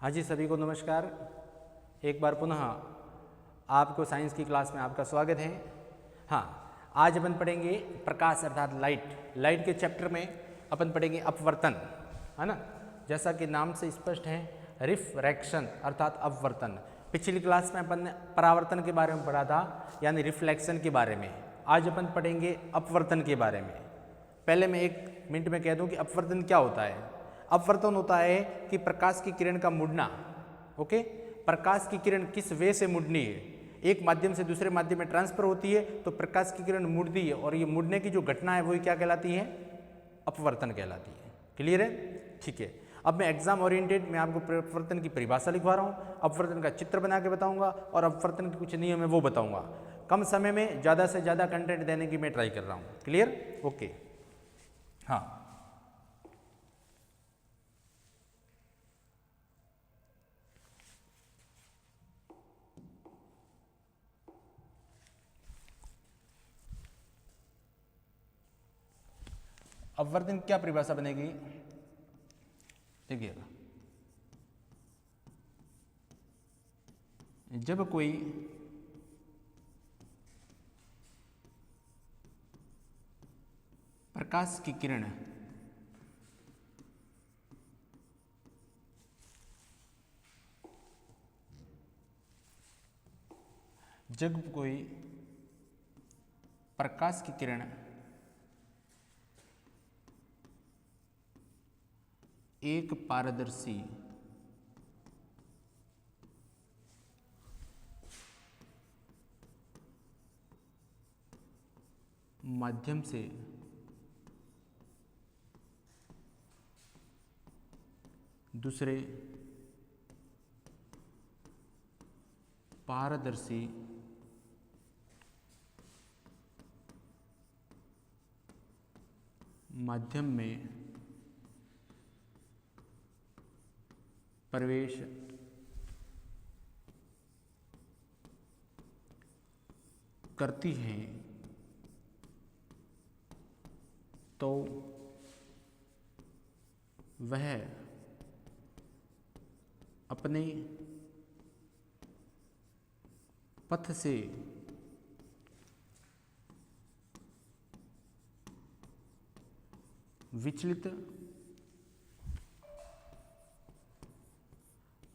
हाँ जी, सभी को नमस्कार। एक बार पुनः आपको साइंस की क्लास में आपका स्वागत है। हाँ, आज अपन पढ़ेंगे प्रकाश अर्थात लाइट के चैप्टर में अपन पढ़ेंगे अपवर्तन, है ना। जैसा कि नाम से स्पष्ट है, रिफ्रैक्शन अर्थात अपवर्तन। पिछली क्लास में अपन ने परावर्तन के बारे में पढ़ा था, यानी रिफ्लेक्शन के बारे में। आज अपन पढ़ेंगे अपवर्तन के बारे में। पहले मैं 1 मिनट में कह दूं कि अपवर्तन क्या होता है। अपवर्तन होता है कि प्रकाश की किरण का मुड़ना। ओके, प्रकाश की किरण किस वे से मुड़नी है, एक माध्यम से दूसरे माध्यम में ट्रांसफर होती है तो प्रकाश की किरण मुड़ती है, और ये मुड़ने की जो घटना है वही क्या कहलाती है, अपवर्तन कहलाती है। क्लियर है? ठीक है। अब मैं एग्जाम ओरिएंटेड में आपको अपवर्तन की परिभाषा लिखवा रहा हूँ, अपवर्तन का चित्र बना के बताऊंगा और अपवर्तन के कुछ नियम है वो बताऊंगा। कम समय में ज़्यादा से ज़्यादा कंटेंट देने की मैं ट्राई कर रहा हूँ। क्लियर? ओके। हाँ, अपवर्तन क्या परिभाषा बनेगी, देखिएगा। जब कोई प्रकाश की किरण एक पारदर्शी माध्यम से दूसरे पारदर्शी माध्यम में प्रवेश करती है तो वह अपने पथ से विचलित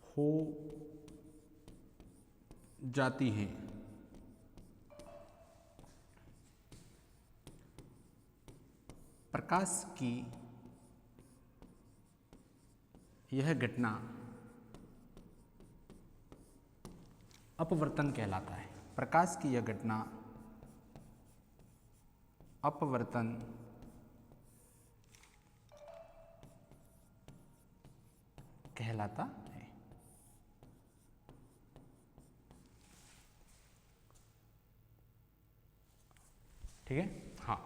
हो जाती है। प्रकाश की यह घटना अपवर्तन कहलाता है। प्रकाश की यह घटना अपवर्तन कहलाता है। ठीक है। हाँ,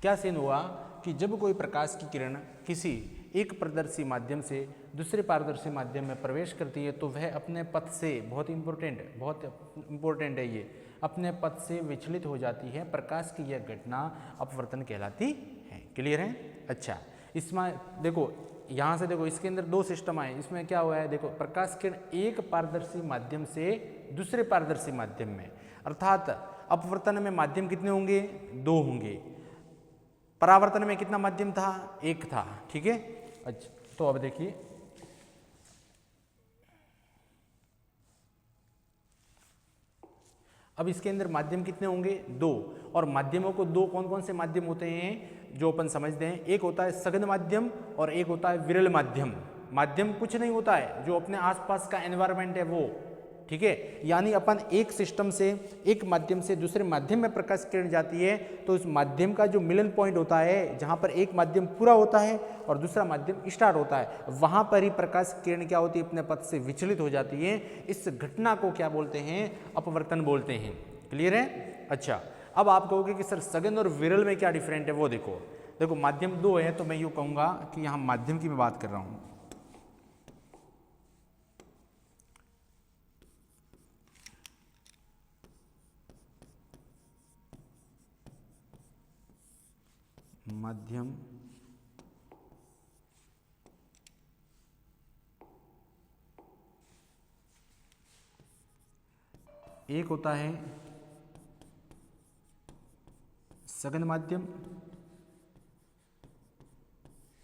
क्या सीन हुआ कि जब कोई प्रकाश की किरण किसी एक पारदर्शी माध्यम से दूसरे पारदर्शी माध्यम में प्रवेश करती है तो वह अपने पथ से, बहुत इंपॉर्टेंट है ये, अपने पथ से विचलित हो जाती है। प्रकाश की यह घटना अपवर्तन कहलाती है। क्लियर है? अच्छा, इसमें देखो, यहाँ से देखो, इसके अंदर 2 सिस्टम आए। इसमें क्या हुआ है, देखो, प्रकाश किरण एक पारदर्शी माध्यम से दूसरे पारदर्शी माध्यम में, अर्थात अपवर्तन में माध्यम कितने होंगे, 2 होंगे। परावर्तन में कितना माध्यम था, 1 था। ठीक है। अच्छा, तो अब देखिए, अब इसके अंदर माध्यम कितने होंगे, 2। और माध्यमों को 2 कौन कौन से माध्यम होते हैं जो अपन समझते हैं, एक होता है सघन माध्यम और एक होता है विरल माध्यम। माध्यम कुछ नहीं होता है, जो अपने आसपास का एनवायरनमेंट है वो। ठीक है। यानी अपन एक सिस्टम से, एक माध्यम से दूसरे माध्यम में प्रकाश किरण जाती है तो उस माध्यम का जो मिलन पॉइंट होता है, जहां पर एक माध्यम पूरा होता है और दूसरा माध्यम स्टार्ट होता है, वहां पर ही प्रकाश किरण क्या होती है, अपने पथ से विचलित हो जाती है। इस घटना को क्या बोलते हैं, अपवर्तन बोलते हैं। क्लियर है? अच्छा, अब आप कहोगे कि सर सघन और विरल में क्या डिफरेंट है, वो देखो। देखो, माध्यम 2 है तो मैं यूँ कहूँगा कि यहाँ माध्यम की मैं बात कर रहा हूँ। माध्यम एक होता है सघन माध्यम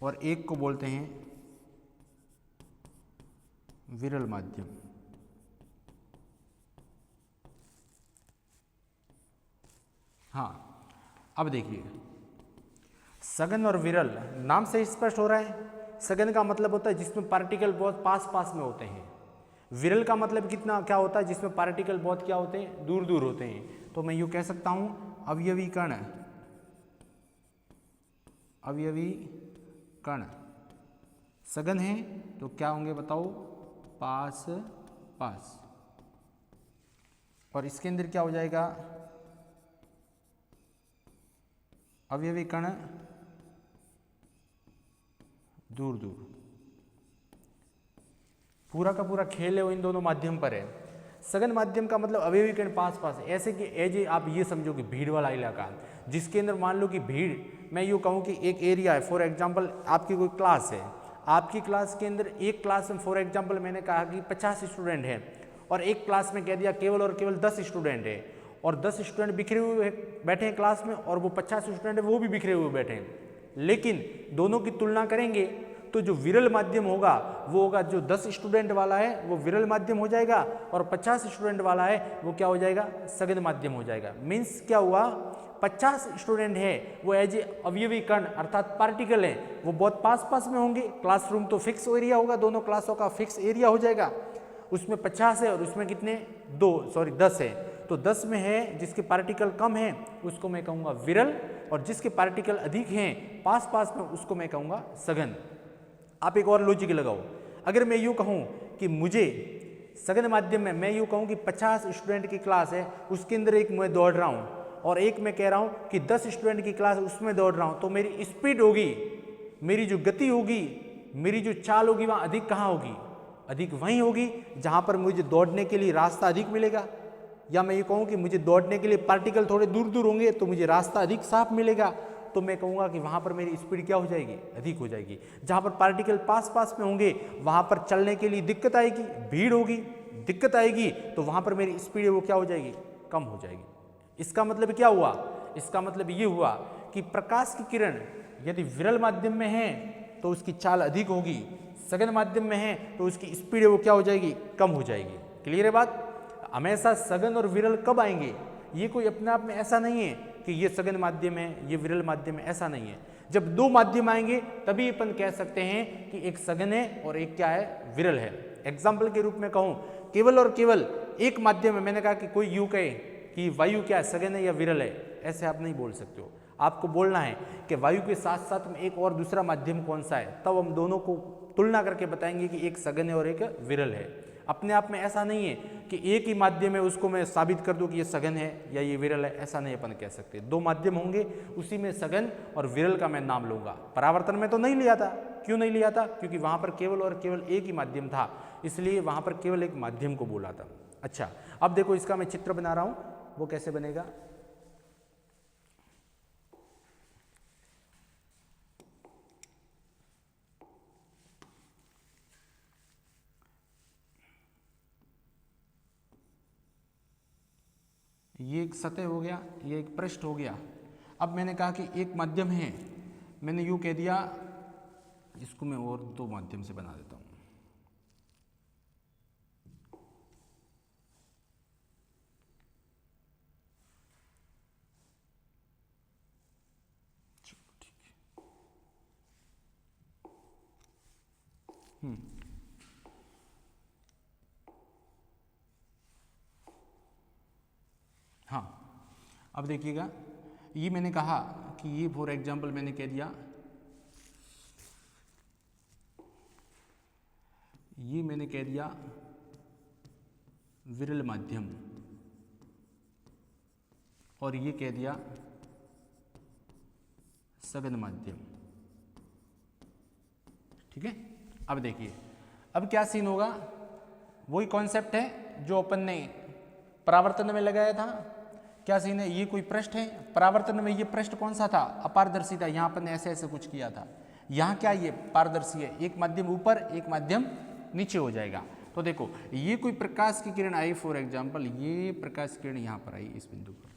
और एक को बोलते हैं विरल माध्यम। हाँ, अब देखिए सघन और विरल नाम से स्पष्ट हो रहा है। सघन का मतलब होता है जिसमें पार्टिकल बहुत पास पास में होते हैं। विरल का मतलब कितना क्या होता है, जिसमें पार्टिकल बहुत क्या होते हैं, दूर दूर होते हैं। तो मैं यूँ कह सकता हूँ अवयवी कण, अवयवी कण सघन है तो क्या होंगे बताओ, पास पास। और इसके अंदर क्या हो जाएगा, अवयवी कण दूर दूर। पूरा का पूरा खेल है वो इन दोनों माध्यम पर है। सघन माध्यम का मतलब अवयवी कण पास पास, ऐसे कि एज आप ये समझो कि भीड़ वाला इलाका जिसके अंदर मान लो कि भीड़, मैं यूँ कहूँ कि एक एरिया है, फॉर एग्जांपल आपकी कोई क्लास है, आपकी क्लास के अंदर एक क्लास में फॉर एग्जांपल मैंने कहा कि 50 स्टूडेंट हैं और एक क्लास में कह दिया केवल और केवल 10 स्टूडेंट है और 10 स्टूडेंट बिखरे हुए बैठे हैं क्लास में और वो 50 स्टूडेंट है वो भी बिखरे हुए बैठे हैं। लेकिन दोनों की तुलना करेंगे तो जो विरल माध्यम होगा वो होगा जो 10 स्टूडेंट वाला है वो विरल माध्यम हो जाएगा और 50 स्टूडेंट वाला है वो क्या हो जाएगा, सघन माध्यम हो जाएगा। मीन्स क्या हुआ, 50 स्टूडेंट है वो एज ए अवयवी कण अर्थात पार्टिकल है वो बहुत पास पास में होंगे। क्लासरूम तो फिक्स एरिया होगा, दोनों क्लासों का फिक्स एरिया हो जाएगा। उसमें 50 है और उसमें कितने 10 है, तो 10 में है जिसके पार्टिकल कम है उसको मैं कहूँगा विरल और जिसके पार्टिकल अधिक हैं पास पास में उसको मैं कहूँगा सघन। आप एक और लॉजिक लगाओ, अगर मैं यूँ कहूँ कि मुझे सघन माध्यम में, मैं यूँ कहूँ कि 50 स्टूडेंट की क्लास है उसके अंदर एक मैं दौड़ रहा हूँ और एक मैं कह रहा हूँ कि 10 स्टूडेंट की क्लास उसमें दौड़ रहा हूँ, तो मेरी स्पीड होगी, मेरी जो गति होगी, मेरी जो चाल होगी वहाँ अधिक कहाँ होगी, अधिक वहीं होगी जहाँ पर मुझे दौड़ने के लिए रास्ता अधिक मिलेगा। या मैं ये कहूँ कि मुझे दौड़ने के लिए पार्टिकल थोड़े दूर दूर होंगे तो मुझे रास्ता अधिक साफ मिलेगा, तो मैं कहूँगा कि वहाँ पर मेरी स्पीड क्या हो जाएगी, अधिक हो जाएगी। जहाँ पर पार्टिकल पास पास में होंगे वहाँ पर चलने के लिए दिक्कत आएगी, भीड़ होगी, दिक्कत आएगी, तो वहाँ पर मेरी स्पीड वो क्या हो जाएगी, कम हो जाएगी। इसका मतलब क्या हुआ, इसका मतलब ये हुआ कि प्रकाश की किरण यदि विरल माध्यम में है तो उसकी चाल अधिक होगी, सघन माध्यम में है तो उसकी स्पीड वो क्या हो जाएगी, कम हो जाएगी। क्लियर है बात। हमेशा सघन और विरल कब आएंगे, ये कोई अपने आप में ऐसा नहीं है कि ये सघन माध्यम है ये विरल माध्यम है, ऐसा नहीं है। जब दो माध्यम आएंगे तभी अपन कह सकते हैं कि एक सघन है और एक क्या है, विरल है। एग्जाम्पल के रूप में कहूँ, केवल और केवल एक माध्यम है, मैंने कहा कि कोई यूँ कहे कि वायु क्या सघन है या विरल है, ऐसे आप नहीं बोल सकते हो। आपको बोलना है कि वायु के साथ साथ में एक और दूसरा माध्यम कौन सा है, तब हम दोनों को तुलना करके बताएंगे कि एक सघन है और एक विरल है। अपने आप में ऐसा नहीं है कि एक ही माध्यम है उसको मैं साबित कर दूं कि ये सघन है या ये विरल है, ऐसा नहीं अपन कह सकते। दो माध्यम होंगे उसी में सघन और विरल का मैं नाम लूंगा। परावर्तन में तो नहीं लिया था, क्यों नहीं लिया था, क्योंकि वहां पर केवल और केवल एक ही माध्यम था, इसलिए वहां पर केवल एक माध्यम को बोला था। अच्छा, अब देखो इसका मैं चित्र बना रहा हूं, वो कैसे बनेगा। ये एक सतह हो गया, ये एक पृष्ठ हो गया। अब मैंने कहा कि एक माध्यम है, मैंने यूँ कह दिया, इसको मैं और दो माध्यम से बना देता हूँ। हाँ, अब देखिएगा, ये मैंने कहा कि ये फॉर एग्जाम्पल मैंने कह दिया, ये मैंने कह दिया विरल माध्यम और ये कह दिया सघन माध्यम। ठीक है, अब देखिए अब क्या सीन होगा, वही कॉन्सेप्ट है जो अपन ने परावर्तन में लगाया था। क्या सीन है, ये कोई पृष्ठ है, परावर्तन में ये पृष्ठ कौन सा था, अपारदर्शी था, यहाँ अपन ने ऐसे ऐसे कुछ किया था। यहाँ क्या ये पारदर्शी है, एक माध्यम ऊपर एक माध्यम नीचे हो जाएगा। तो देखो ये कोई प्रकाश की किरण आई, फॉर एग्जाम्पल ये प्रकाश की किरण यहाँ पर आई इस बिंदु पर,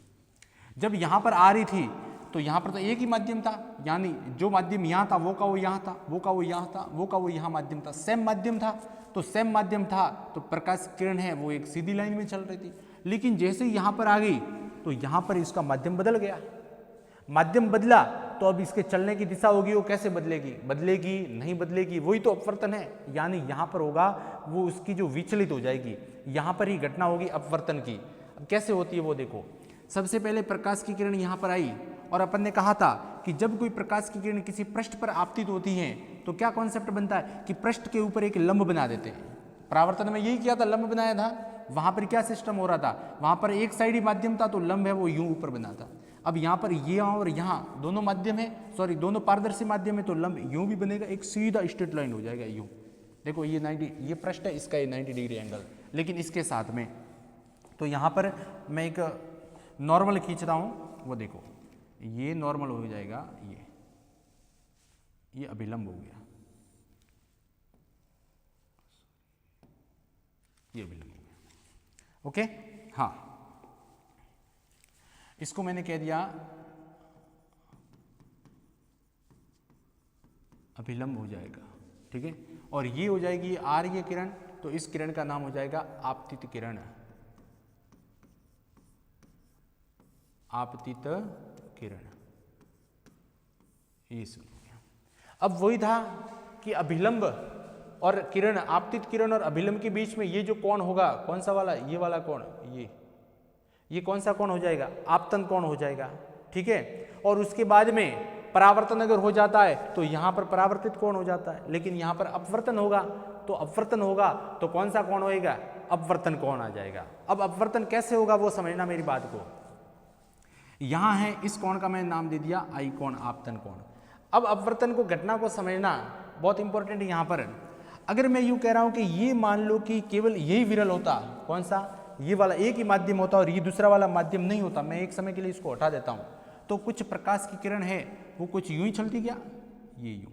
जब यहाँ पर आ रही थी तो यहाँ पर तो एक ही माध्यम था, यानी जो माध्यम यहाँ था वो का वो यहाँ था, वो का वो यहाँ था, वो का वो यहाँ माध्यम था, सेम माध्यम था। तो सेम माध्यम था तो प्रकाश किरण है वो एक सीधी लाइन में चल रही थी। लेकिन जैसे ही यहाँ पर आ गई तो यहाँ पर इसका माध्यम बदल गया। माध्यम बदला तो अब इसके चलने की दिशा होगी वो कैसे बदलेगी, बदलेगी नहीं बदलेगी, वही तो अपवर्तन है। यानी यहाँ पर होगा वो उसकी जो विचलित हो जाएगी, यहाँ पर ही घटना होगी अपवर्तन की। अब कैसे होती है वो देखो। सबसे पहले प्रकाश की किरण यहाँ पर आई और अपन ने कहा था कि जब कोई प्रकाश की किरण किसी पृष्ठ पर आपतित होती है तो क्या कॉन्सेप्ट बनता है कि पृष्ठ के ऊपर एक लंब बना देते हैं। परावर्तन में यही किया था, लंब बनाया था। वहां पर क्या सिस्टम हो रहा था, वहां पर एक साइड माध्यम था तो लंब है वो यूं ऊपर बना था। अब यहाँ पर ये और यहाँ दोनों माध्यम है, सॉरी दोनों पारदर्शी माध्यम है, तो लंब यूं भी बनेगा, एक सीधा स्ट्रेट लाइन हो जाएगा यूं। देखो ये 90, ये पृष्ठ है, इसका ये 90 डिग्री एंगल, लेकिन इसके साथ में तो यहाँ पर मैं एक नॉर्मल खींच रहा हूँ, वो देखो ये नॉर्मल हो जाएगा, ये अभिलंब हो गया, ये अभिलंब हो गया। ओके, हाँ इसको मैंने कह दिया अभिलंब हो जाएगा, ठीक है। और ये हो जाएगी आ रही है किरण, तो इस किरण का नाम हो जाएगा आपतित किरण, आपतित किरण। ये सुन गया। अब वही था कि अभिलंब और किरण, आपतित किरण और अभिलंब के बीच में ये जो कोण होगा, कौन सा वाला, ये वाला कोण, ये कौन सा कोण हो जाएगा, आपतन कोण हो जाएगा, ठीक है। और उसके बाद में परावर्तन अगर हो जाता है तो यहां पर परावर्तित कोण हो जाता है, लेकिन यहां पर अपवर्तन होगा, तो अपवर्तन होगा तो कौन सा कोण होएगा, अपवर्तन कोण आ जाएगा। अब अपवर्तन कैसे होगा वो समझना मेरी बात को। यहां है इस कोण का मैंने नाम दे दिया आई कोण, आपतन कोण। अब अपवर्तन को, घटना को समझना बहुत इंपॉर्टेंट है यहां पर। अगर मैं यूं कह रहा हूं कि ये मान लो कि केवल यही विरल होता, कौन सा, ये वाला एक ही माध्यम होता और ये दूसरा वाला माध्यम नहीं होता, मैं एक समय के लिए इसको हटा देता हूं, तो कुछ प्रकाश की किरण है वो कुछ यूं ही चलती क्या, ये यूं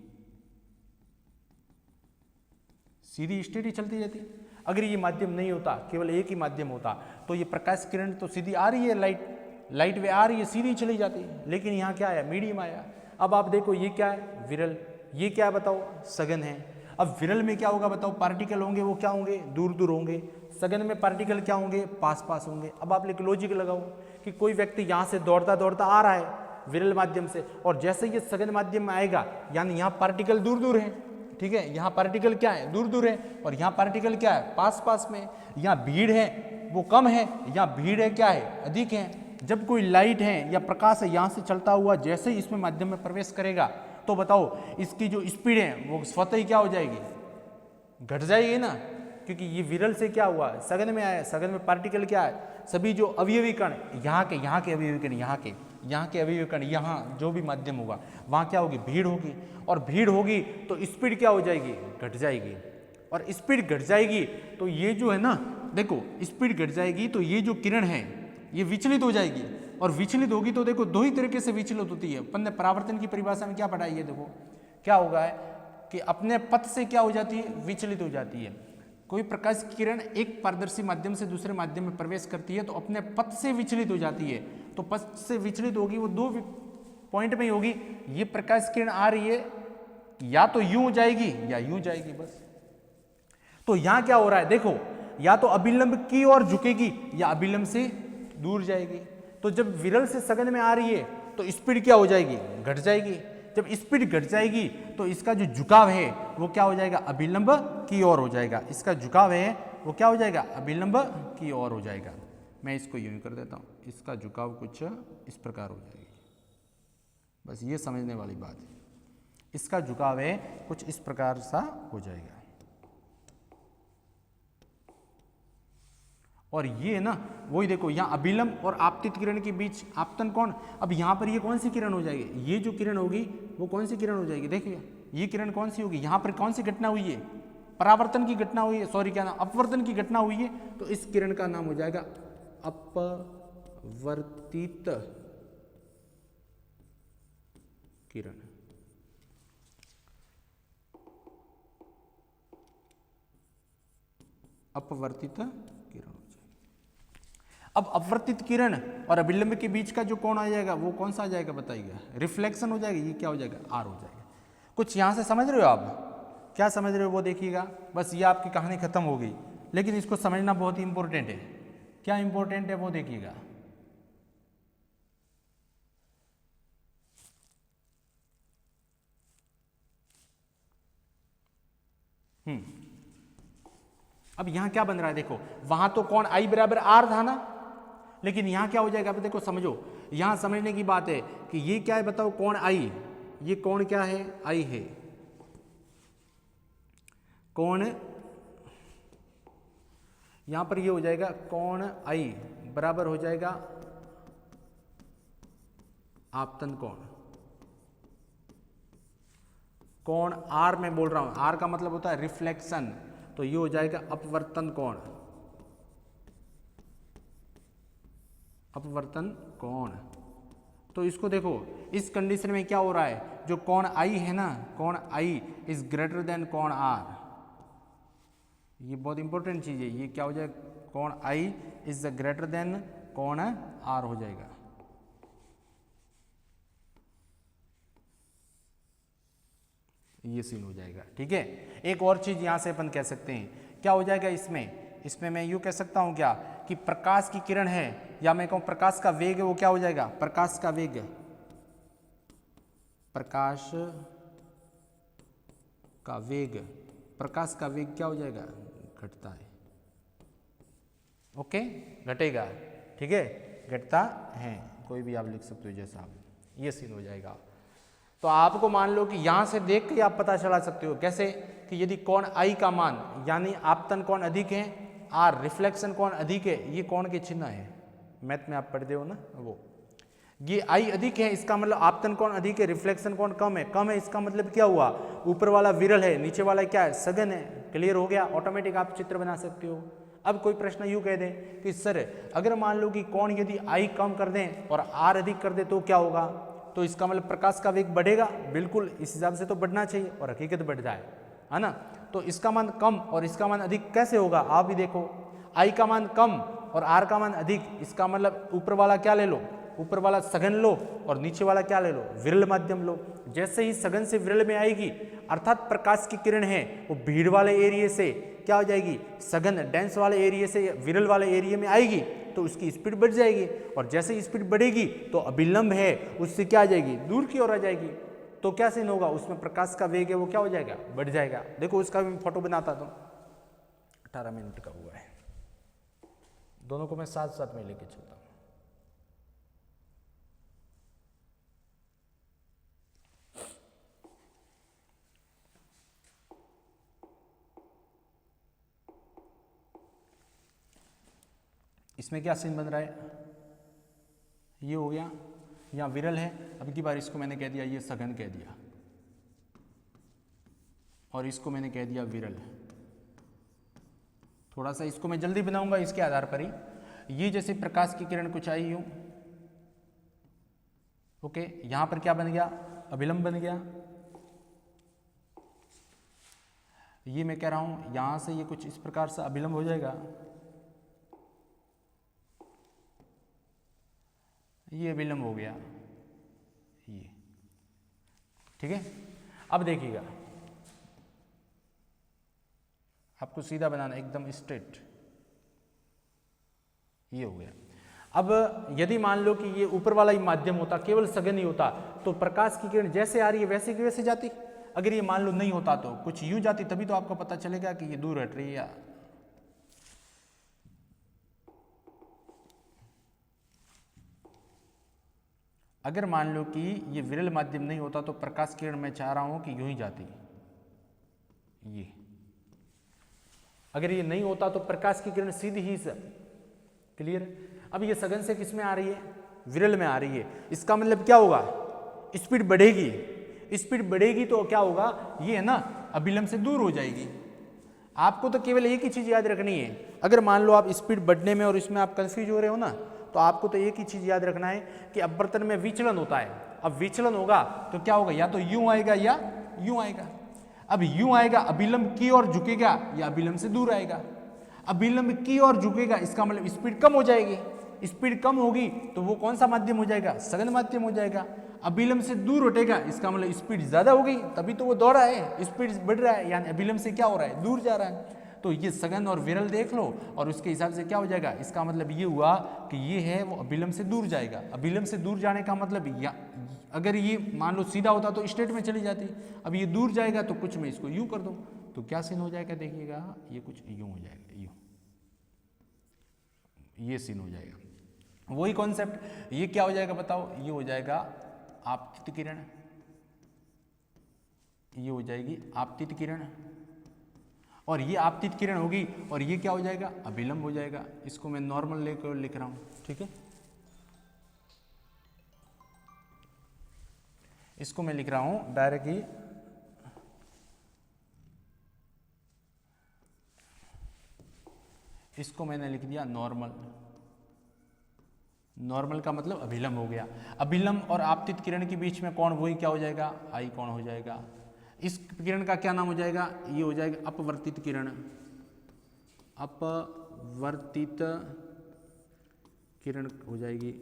सीधी स्ट्रेट ही चलती जाती। अगर ये माध्यम नहीं होता, केवल एक ही माध्यम होता, तो ये प्रकाश किरण तो सीधी आ रही है, लाइट वे आ रही है, सीधी चली जाती है। लेकिन यहाँ क्या आया, मीडियम आया। अब आप देखो ये क्या है, विरल, ये क्या बताओ, सघन है। अब विरल में क्या होगा बताओ, पार्टिकल होंगे वो क्या होंगे, दूर दूर होंगे। सघन में पार्टिकल क्या होंगे, पास पास होंगे। अब आप एक लॉजिक लगाओ कि कोई व्यक्ति यहाँ से दौड़ता दौड़ता आ रहा है विरल माध्यम से, और जैसे ये सघन माध्यम में आएगा, यानी यहाँ पार्टिकल दूर दूर है, ठीक है, यहाँ पार्टिकल क्या है, दूर दूर है, और यहाँ पार्टिकल क्या है, पास पास में। यहाँ भीड़ है वो कम है, यहाँ भीड़ है क्या है, अधिक है। जब कोई लाइट है या प्रकाश है यहाँ से चलता हुआ जैसे ही इसमें माध्यम में प्रवेश करेगा, तो बताओ इसकी जो स्पीड है वो स्वतः ही क्या हो जाएगी, घट जाएगी ना, क्योंकि ये विरल से क्या हुआ, सघन में आया। सघन में पार्टिकल क्या है, सभी जो अवयवी कण, यहाँ के अवयवी कण, यहाँ के अवयवी कण, यहाँ जो भी माध्यम होगा वहाँ क्या होगी, भीड़ होगी। और भीड़ होगी तो स्पीड क्या हो जाएगी, घट जाएगी। और स्पीड घट जाएगी तो ये जो है ना, देखो स्पीड घट जाएगी तो ये जो किरण है ये विचलित हो जाएगी। और विचलित होगी तो देखो दो ही तरीके से विचलित होती है। अपन ने परावर्तन की परिभाषा में क्या पढ़ाई है, देखो क्या होगा है कि अपने पथ से क्या हो जाती है, विचलित हो जाती है। कोई प्रकाश की किरण एक पारदर्शी माध्यम से दूसरे माध्यम में प्रवेश करती है तो अपने पथ से विचलित हो जाती है। तो पथ से विचलित होगी वो दो पॉइंट में ही होगी। ये प्रकाश किरण आ रही है, या तो यूं जाएगी या यूं जाएगी, बस। तो यहां क्या हो रहा है, देखो या तो अभिलंब की ओर झुकेगी या अभिलंब से दूर जाएगी। तो जब विरल से सघन में आ रही है तो स्पीड क्या हो जाएगी, घट जाएगी। जब स्पीड घट जाएगी तो इसका जो झुकाव है वो क्या हो जाएगा, अभिलंब की ओर हो जाएगा। इसका झुकाव है वो क्या हो जाएगा, अभिलंब की ओर हो जाएगा। मैं इसको यूं ही कर देता हूं, इसका झुकाव कुछ इस प्रकार हो जाएगी। बस ये समझने वाली बात है, इसका झुकाव है कुछ इस प्रकार सा हो जाएगा। और ये ना वही देखो, यहाँ अभिलंब और आपतित किरण के बीच आपतन कोण। अब यहाँ पर ये कौन सी किरण हो जाएगी, ये जो किरण होगी वो कौन सी किरण हो जाएगी, देखिए ये किरण कौन सी होगी, यहाँ पर कौन सी घटना हुई है, परावर्तन की घटना हुई है, सॉरी क्या नाम, अपवर्तन की घटना हुई है। तो इस किरण का नाम हो जाएगा अपवर्तित किरण। अपवर्तित किरण हो जाएगा। अब अपवर्तित किरण और अभिलंब के बीच का जो कोण आ जाएगा वो कौन सा आ जाएगा बताइएगा, रिफ्लेक्शन हो जाएगा, ये क्या हो जाएगा, आर हो जाएगा। कुछ यहां से समझ रहे हो आप, क्या समझ रहे हो वो देखिएगा। बस ये आपकी कहानी खत्म हो गई, लेकिन इसको समझना बहुत ही इंपॉर्टेंट है। क्या इंपॉर्टेंट है वो देखिएगा। अब यहां क्या बन रहा है देखो, वहां तो कोण आई बराबर आर था ना, लेकिन यहां क्या हो जाएगा, अब देखो समझो, यहां समझने की बात है कि ये क्या है बताओ, कोण आई, ये कोण क्या है, आई है, कोण यहां पर ये हो जाएगा कोण आई बराबर हो जाएगा आपतन कोण। कोण आर में बोल रहा हूं, आर का मतलब होता है रिफ्लेक्शन, तो ये हो जाएगा अपवर्तन कोण, अपवर्तन कोण। तो इसको देखो, इस कंडीशन में क्या हो रहा है, जो कोण आई है ना, कोण आई इज ग्रेटर देन कोण आर, ये बहुत इंपॉर्टेंट चीज है। ये क्या हो जाएगा, कोण आई इज ग्रेटर देन कोण आर हो जाएगा। ये सीन हो जाएगा, ठीक है। एक और चीज यहां से अपन कह सकते हैं, क्या हो जाएगा इसमें मैं यूं कह सकता हूं क्या, कि प्रकाश की किरण है, या मैं कहूं प्रकाश का वेग है, वो क्या हो जाएगा, प्रकाश का वेग, प्रकाश का वेग, प्रकाश का वेग क्या हो जाएगा, घटता है। ओके, घटेगा, ठीक है, घटता है, कोई भी आप लिख सकते हो जैसा आप, ये सीन हो जाएगा। तो आपको मान लो कि यहां से देख के आप पता चला सकते हो, कैसे, कि यदि कोण आई का मान, यानी आपतन कोण अधिक है, आर रिफ्लेक्शन कोण अधिक है, ये कोण के चिन्ह है, मैथ में आप पढ़ते हो ना वो, ये आई अधिक है, इसका मतलब आपतन कोण अधिक है, रिफ्लेक्शन कोण कम है, कम है इसका मतलब क्या हुआ, ऊपर वाला विरल है, नीचे वाला क्या है, सघन है। क्लियर हो गया, ऑटोमेटिक आप चित्र बना सकते हो। अब कोई प्रश्न यूं कह दें कि सर अगर मान लो कि कोण यदि आई कम कर दें और आर अधिक कर दे तो क्या होगा, तो इसका मतलब प्रकाश का वेग बढ़ेगा, बिल्कुल इस हिसाब से तो बढ़ना चाहिए, और हकीकत बढ़ जाए, है ना। तो इसका मान कम और इसका मान अधिक कैसे होगा, आप भी देखो, आई का मान कम और आर का मान अधिक, इसका मतलब ऊपर वाला क्या ले लो, ऊपर वाला सघन लो, और नीचे वाला क्या ले लो, विरल माध्यम लो। जैसे ही सघन से विरल में आएगी, अर्थात प्रकाश की किरण है वो भीड़ वाले एरिया से क्या हो जाएगी, सघन डेंस वाले एरिया से विरल वाले एरिया में आएगी, तो उसकी स्पीड बढ़ जाएगी, और जैसे ही स्पीड बढ़ेगी तो अभिलंब है उससे क्या आ जाएगी, दूर की ओर आ जाएगी। तो क्या सीन होगा, उसमें प्रकाश का वेग है वो क्या हो जाएगा, बढ़ जाएगा। देखो उसका भी फोटो बनाता हूं, 18 मिनट का हुआ है, दोनों को मैं साथ साथ में लेके चलता हूं। इसमें क्या सीन बन रहा है, ये हो गया, यहाँ विरल है, अब की बार इसको मैंने कह दिया ये सघन कह दिया, और इसको मैंने कह दिया विरल। थोड़ा सा इसको मैं जल्दी बनाऊंगा इसके आधार पर ही, ये जैसे प्रकाश की किरण कुछ आई यूं, ओके, यहां पर क्या बन गया, अभिलंब बन गया। ये मैं कह रहा हूं यहां से ये कुछ इस प्रकार से अभिलंब हो जाएगा, ये अभिलंब हो गया, ये ठीक है। अब देखिएगा, आपको सीधा बनाना एकदम स्ट्रेट, ये हो गया। अब यदि मान लो कि ये ऊपर वाला ही माध्यम होता, केवल सघन ही होता, तो प्रकाश की किरण जैसे आ रही है वैसे की वैसे जाती। अगर ये मान लो नहीं होता तो कुछ यूं जाती, तभी तो आपको पता चलेगा कि ये दूर हट रही है। अगर मान लो कि ये विरल माध्यम नहीं होता तो प्रकाश किरण मैं चाह रहा हूं कि यूं ही जाती, ये अगर ये नहीं होता तो प्रकाश की किरण सीधी ही से, क्लियर। अब ये सघन से किस में आ रही है, विरल में आ रही है, इसका मतलब क्या होगा, स्पीड बढ़ेगी, स्पीड बढ़ेगी तो क्या होगा, ये है ना अभिलंब से दूर हो जाएगी। आपको तो केवल एक ही चीज याद रखनी है, अगर मान लो आप स्पीड बढ़ने में और इसमें आप कंफ्यूज हो रहे हो ना, तो आपको तो एक ही चीज याद रखना है कि अपवर्तन में विचलन होता है। अब विचलन होगा तो क्या होगा, या तो यूं आएगा या यूं आएगा। अब यूं आएगा अभिलंब की ओर झुकेगा या अभिलंब से दूर आएगा। अभिलंब की ओर झुकेगा, इसका मतलब स्पीड कम हो जाएगी। स्पीड कम होगी तो वो कौन सा माध्यम हो जाएगा? सघन माध्यम हो जाएगा। अभिलंब से दूर हटेगा, इसका मतलब स्पीड ज्यादा हो गई, तभी तो वो दौड़ा है, स्पीड बढ़ रहा है, यानी अभिलंब से क्या हो रहा है? दूर जा रहा है। तो ये सघन और विरल देख लो और उसके हिसाब से क्या हो जाएगा? इसका मतलब ये हुआ कि ये है वो अभिलंब से दूर जाएगा। अभिलंब से दूर जाने का मतलब अगर ये मान लो सीधा होता तो स्ट्रेट में चली जाती, अब ये दूर जाएगा तो कुछ मैं इसको यूं कर दूं तो क्या सीन हो जाएगा? देखिएगा ये कुछ यूं हो जाएगा, यूं, ये सीन हो जाएगा। वही कॉन्सेप्ट, ये क्या हो जाएगा बताओ? ये हो जाएगा आपतित किरण, ये हो जाएगी आपतित किरण, और ये आपतित किरण होगी और ये क्या हो जाएगा? अभिलंब हो जाएगा। इसको मैं नॉर्मल लेकर लिख रहा हूं, ठीक है। इसको मैं लिख रहा हूं डायरेक्टली, इसको मैंने लिख दिया नॉर्मल। नॉर्मल का मतलब अभिलंब हो गया। अभिलंब और आपतित किरण के बीच में कोण वही क्या हो जाएगा? आई कोण हो जाएगा। इस किरण का क्या नाम हो जाएगा? ये हो जाएगा अपवर्तित किरण। अपवर्तित किरण हो जाएगी।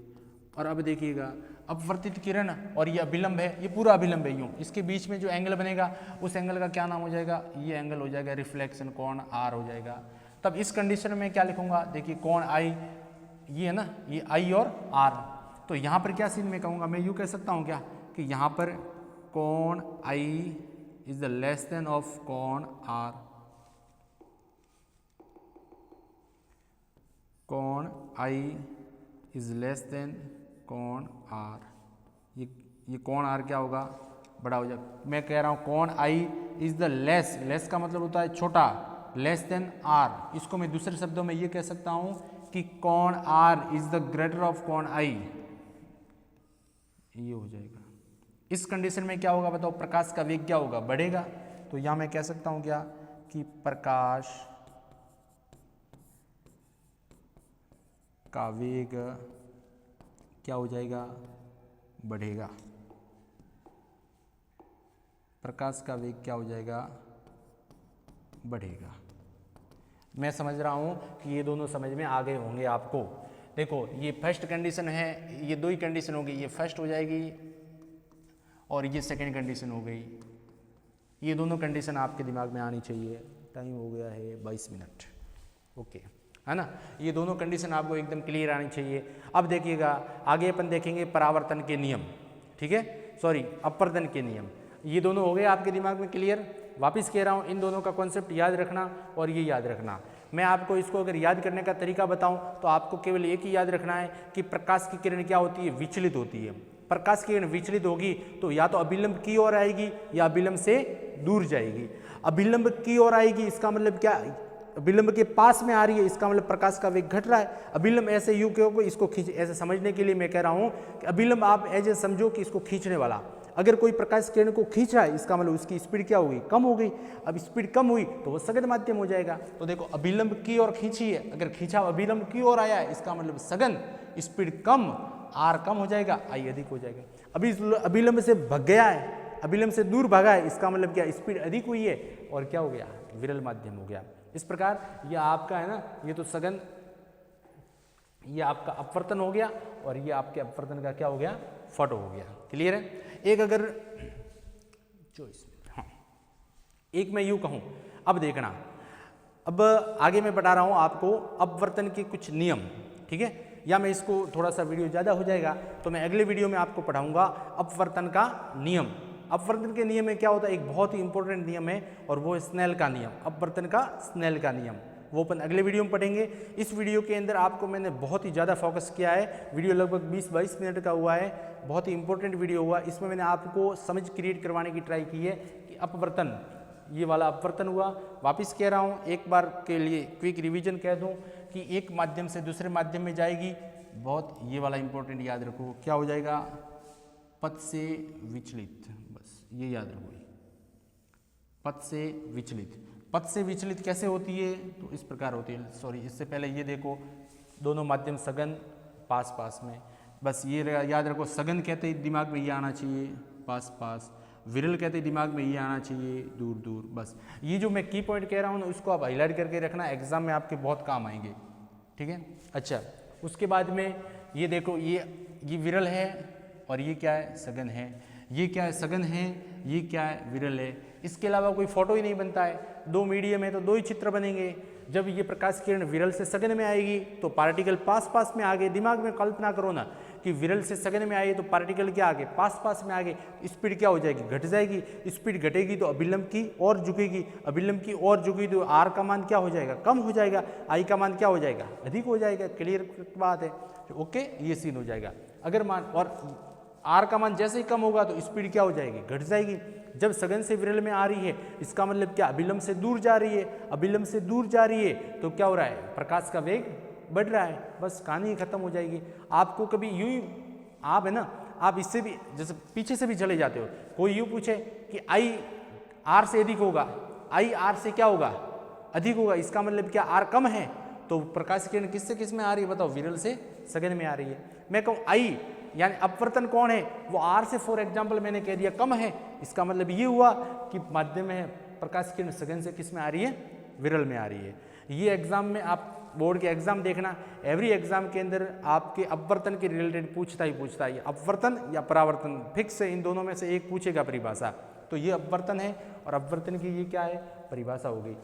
और अब देखिएगा अपवर्तित किरण और ये अभिलंब है, ये पूरा अभिलंब है यूं, इसके बीच में जो एंगल बनेगा उस एंगल का क्या नाम हो जाएगा? ये एंगल हो जाएगा रिफ्लेक्शन कोण आर हो जाएगा। तब इस कंडीशन में क्या लिखूंगा? देखिए कोण आई, ये है ना, ये आई और आर, तो यहां पर क्या सीन में कहूंगा? मैं यूं कह सकता हूं क्या कि यहां पर कोण i is the less than of कोण आर। कोण आई इज लेस देन कोण आर। ये कोण आर क्या होगा? बड़ा हो जाएगा। मैं कह रहा हूं कोण i is the less, less का मतलब होता है छोटा, लेस देन आर। इसको मैं दूसरे शब्दों में ये कह सकता हूं कि कोण R is the greater of कोण आई, ये हो जाएगा। इस कंडीशन में क्या होगा बताओ? प्रकाश का वेग क्या होगा? बढ़ेगा। तो यहां मैं कह सकता हूं क्या कि प्रकाश का वेग क्या हो जाएगा? बढ़ेगा। प्रकाश का वेग क्या हो जाएगा? बढ़ेगा। मैं समझ रहा हूं कि ये दोनों समझ में आ गए होंगे आपको। देखो ये फर्स्ट कंडीशन है, ये दो ही कंडीशन होगी, ये फर्स्ट हो जाएगी और ये सेकंड कंडीशन हो गई। ये दोनों कंडीशन आपके दिमाग में आनी चाहिए। टाइम हो गया है 22 मिनट, ओके, है ना। ये दोनों कंडीशन आपको एकदम क्लियर आनी चाहिए। अब देखिएगा आगे अपन देखेंगे परावर्तन के नियम, ठीक है, सॉरी अपवर्तन के नियम। ये दोनों हो गए आपके दिमाग में क्लियर। वापस कह रहा हूँ इन दोनों का कॉन्सेप्ट याद रखना और ये याद रखना। मैं आपको इसको अगर याद करने का तरीका बताऊं तो आपको केवल एक ही याद रखना है कि प्रकाश की किरण क्या होती है? विचलित होती है। प्रकाश की किरण विचलित होगी तो या तो अभिलंब की ओर आएगी या अभिलंब से दूर जाएगी। अभिलंब की ओर आएगी इसका मतलब क्या? अभिलंब के पास में आ रही है, इसका मतलब प्रकाश का वेग घट रहा है। अभिलंब ऐसे यू क्यों, इसको खींच, ऐसे समझने के लिए मैं कह रहा हूं कि अभिलंब आप ऐसे समझो कि इसको खींचने वाला। अगर कोई प्रकाश किरण को खींच रहा है इसका मतलब उसकी स्पीड क्या होगी? कम हो गई। अब स्पीड कम हुई तो वो सघन माध्यम हो जाएगा। तो देखो अभिलंब की ओर खींची है, अगर खींचा अभिलंब की ओर आया है इसका मतलब सघन, स्पीड कम, आर कम हो जाएगा, आई अधिक हो जाएगा। अभी अभिलंब से भग गया है, अभिलंब से दूर भागा है, इसका मतलब क्या? स्पीड अधिक हुई है और क्या हो गया? विरल माध्यम हो गया। इस प्रकार ये आपका है ना, ये तो सघन, ये आपका अपवर्तन हो गया और ये आपके अपवर्तन का क्या हो गया? फोटो हो गया। क्लियर है? एक अगर चॉइस, हाँ, एक मैं यूं कहूं, अब देखना, अब आगे मैं बता रहा हूं आपको अपवर्तन के कुछ नियम, ठीक है, या मैं इसको थोड़ा सा वीडियो ज़्यादा हो जाएगा तो मैं अगले वीडियो में आपको पढ़ाऊंगा अपवर्तन का नियम। अपवर्तन के नियम में क्या होता है? एक बहुत ही इंपॉर्टेंट नियम है और वो है स्नेल का नियम, अपवर्तन का स्नेल का नियम। वो अपन अगले वीडियो में पढ़ेंगे। इस वीडियो के अंदर आपको मैंने बहुत ही ज़्यादा फोकस किया है। वीडियो लगभग 20-22 मिनट का हुआ है, बहुत ही इंपॉर्टेंट वीडियो हुआ। इसमें मैंने आपको समझ क्रिएट करवाने की ट्राई की है कि अपवर्तन, ये वाला अपवर्तन हुआ। वापस कह रहा हूँ, एक बार के लिए क्विक रिवीजन कह दूँ कि एक माध्यम से दूसरे माध्यम में जाएगी, बहुत ये वाला इंपॉर्टेंट याद रखो, क्या हो जाएगा? पथ से विचलित, बस ये याद रखो, पथ से विचलित। पथ से विचलित कैसे होती है? तो इस प्रकार होती है, सॉरी इससे पहले ये देखो, दोनों माध्यम सघन पास पास में, बस ये याद रखो, सघन कहते ही दिमाग में ये आना चाहिए, पास पास, विरल कहते दिमाग में ये आना चाहिए, दूर दूर, बस ये जो मैं की पॉइंट कह रहा हूँ ना उसको आप हाईलाइट करके रखना, एग्जाम में आपके बहुत काम आएंगे, ठीक है। अच्छा, उसके बाद में ये देखो, ये विरल है और ये क्या है, सघन है। ये क्या है, सघन है, ये क्या है, विरल है। इसके अलावा कोई फोटो ही नहीं बनता है। दो मीडियम है तो दो ही चित्र बनेंगे। जब ये प्रकाश किरण विरल से सघन में आएगी तो पार्टिकल पास पास में आगे, दिमाग में कल्पना करो ना कि विरल से सघन में आई तो पार्टिकल क्या आगे, पास पास में आगे, स्पीड क्या हो जाएगी, घट जाएगी। स्पीड घटेगी तो अभिलंब की ओर झुकेगी, अभिलंब की ओर झुकेगी तो आर का मान क्या हो जाएगा, कम हो जाएगा, आई का मान क्या हो जाएगा, अधिक हो जाएगा। क्लियर बात है, ओके, ये सीन हो जाएगा। अगर मान और आर का मान जैसे ही कम होगा तो स्पीड क्या हो जाएगी, घट जाएगी। जब सघन से विरल में आ रही है इसका मतलब क्या, अभिलंब से दूर जा रही है। अभिलंब से दूर जा रही है तो क्या हो रहा है, प्रकाश का वेग बढ़ रहा है। बस कहानी खत्म हो जाएगी। आपको कभी यूं ही, आप है ना, आप इससे भी जैसे पीछे से भी चले जाते हो, कोई यूं पूछे कि आई आर से अधिक होगा, आई आर से क्या होगा, अधिक होगा, इसका मतलब क्या, आर कम है। तो प्रकाश किरण किससे किस में आ रही है बताओ, विरल से सघन में आ रही है। मैं कहूँ आई यानी अपवर्तन कौन है, वो आर से फॉर एग्जाम्पल मैंने कह दिया कम है, इसका मतलब ये हुआ कि माध्यम में प्रकाश किरण सघन से किस में आ रही है, विरल में आ रही है। ये एग्जाम में आप बोर्ड के एग्जाम देखना, एवरी एग्जाम के अंदर आपके अपवर्तन के रिलेटेड पूछता ही पूछता है, अपवर्तन या परावर्तन, फिक्स है, इन दोनों में से एक पूछेगा परिभाषा। तो ये अपवर्तन है और अपवर्तन की ये क्या है, परिभाषा हो गई,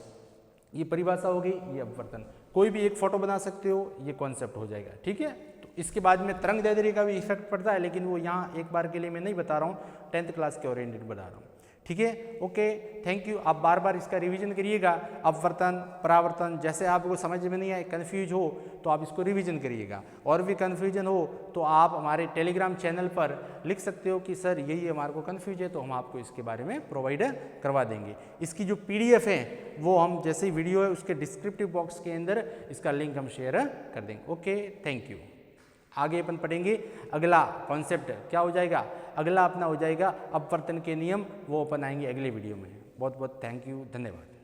ये परिभाषा हो गई, ये अपवर्तन। कोई भी एक फोटो बना सकते हो, ये कॉन्सेप्ट हो जाएगा, ठीक है। तो इसके बाद में तरंग दैर्ध्य का भी इफेक्ट पड़ता है, लेकिन वो यहाँ एक बार के लिए मैं नहीं बता रहा हूँ, 10th क्लास के ओरिएंटेड बता रहा हूँ, ठीक है। Okay, thank you. आप बार बार इसका रिवीजन करिएगा। अपवर्तन, परावर्तन, जैसे आपको समझ में नहीं आए, कन्फ्यूज हो तो आप इसको रिवीजन करिएगा। और भी कन्फ्यूजन हो तो आप हमारे टेलीग्राम चैनल पर लिख सकते हो कि सर यही हमारे को कन्फ्यूज है, तो हम आपको इसके बारे में प्रोवाइड करवा देंगे। इसकी जो PDF है वो हम जैसे ही वीडियो है उसके डिस्क्रिप्टिव बॉक्स के अंदर इसका लिंक हम शेयर कर देंगे। Okay, thank you. आगे अपन पढ़ेंगे अगला कॉन्सेप्ट क्या हो जाएगा, अगला अपना हो जाएगा अपवर्तन के नियम, वो अपन आएंगे अगले वीडियो में। बहुत बहुत थैंक यू, धन्यवाद।